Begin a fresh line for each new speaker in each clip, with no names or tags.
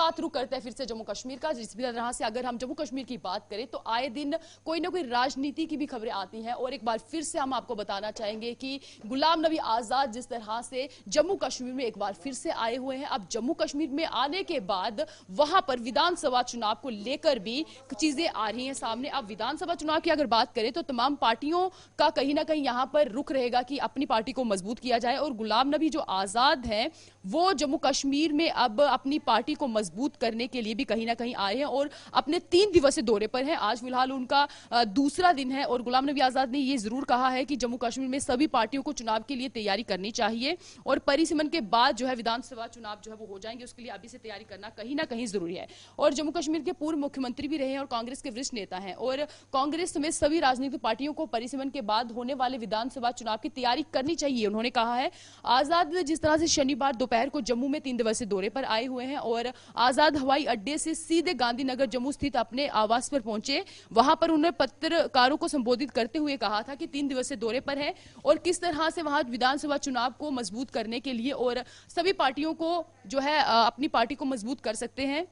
बात रुक करते हैं फिर से जम्मू कश्मीर का। जिस भी तरह से अगर हम जम्मू कश्मीर की बात करें तो आए दिन कोई ना कोई राजनीति की भी खबरें आती हैं और एक बार फिर से हम आपको बताना चाहेंगे कि गुलाम नबी आजाद जिस तरह से जम्मू कश्मीर में एक बार फिर से आए हुए हैं, अब जम्मू कश्मीर में आने के बाद वहां पर विधानसभा चुनाव को लेकर भी चीजें आ रही हैं सामने। अब विधानसभा चुनाव की अगर बात करें तो तमाम पार्टियों का कहीं ना कहीं यहां पर रुख रहेगा कि अपनी पार्टी को मजबूत किया जाए और गुलाम नबी जो आजाद हैं वो जम्मू कश्मीर में अब अपनी पार्टी को मजबूत करने के लिए भी कहीं ना कहीं आए हैं और अपने 3 दिवसीय दौरे पर हैं। आज फिलहाल उनका दूसरा दिन है और गुलाम नबी आजाद ने यह जरूर कहा है कि जम्मू कश्मीर में सभी पार्टियों को चुनाव के लिए तैयारी करनी चाहिए और परिसीमन के बाद जो है विधानसभा चुनाव जो है वो हो जाएंगे, उसके लिए अभी से तैयारी करना कहीं ना कहीं जरूरी है। और जम्मू कश्मीर के पूर्व मुख्यमंत्री भी रहे हैं और कांग्रेस के वरिष्ठ नेता हैं और कांग्रेस समेत सभी राजनीतिक पार्टियों को परिसीमन के बाद होने वाले विधानसभा चुनाव की तैयारी करनी चाहिए, उन्होंने कहा है। आजाद जिस तरह से शनिवार दोपहर को जम्मू में 3 दिवसीय दौरे पर आए हुए हैं और आजाद हवाई अड्डे से सीधे गांधीनगर जम्मू स्थित अपने आवास पर पहुंचे। वहां पर उन्होंने पत्रकारों को संबोधित करते हुए कहा था कि 3 दिवसीय दौरे पर है और किस तरह से वहां विधानसभा चुनाव को मजबूत करने के लिए और सभी पार्टियों को जो है अपनी पार्टी को मजबूत कर सकते हैं,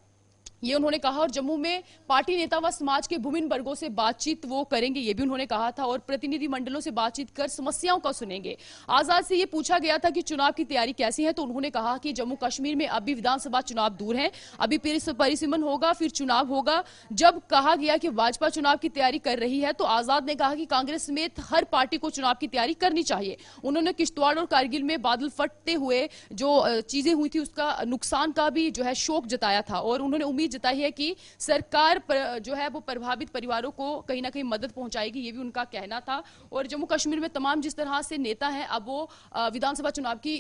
ये उन्होंने कहा। और जम्मू में पार्टी नेता व समाज के विभिन्न वर्गों से बातचीत वो करेंगे, ये भी उन्होंने कहा था और प्रतिनिधि मंडलों से बातचीत कर समस्याओं को सुनेंगे। आजाद से ये पूछा गया था कि चुनाव की तैयारी कैसी है तो उन्होंने कहा कि जम्मू कश्मीर में अभी विधानसभा चुनाव दूर है, अभी परिसीमन होगा फिर चुनाव होगा। जब कहा गया कि भाजपा चुनाव की तैयारी कर रही है तो आजाद ने कहा कि कांग्रेस समेत हर पार्टी को चुनाव की तैयारी करनी चाहिए। उन्होंने किश्तवाड़ और कारगिल में बादल फटते हुए जो चीजें हुई थी उसका नुकसान का भी जो है शोक जताया था और उन्होंने उम्मीद जताई है कि सरकार जो है वो प्रभावित परिवारों को कहीं ना कहीं मदद पहुंचाएगी, ये भी उनका कहना था। और जम्मू कश्मीर में तमाम जिस तरह से नेता हैं अब वो विधानसभा चुनाव की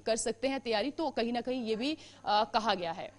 कर सकते हैं तैयारी, तो कहीं ना कहीं ये भी कहा गया है।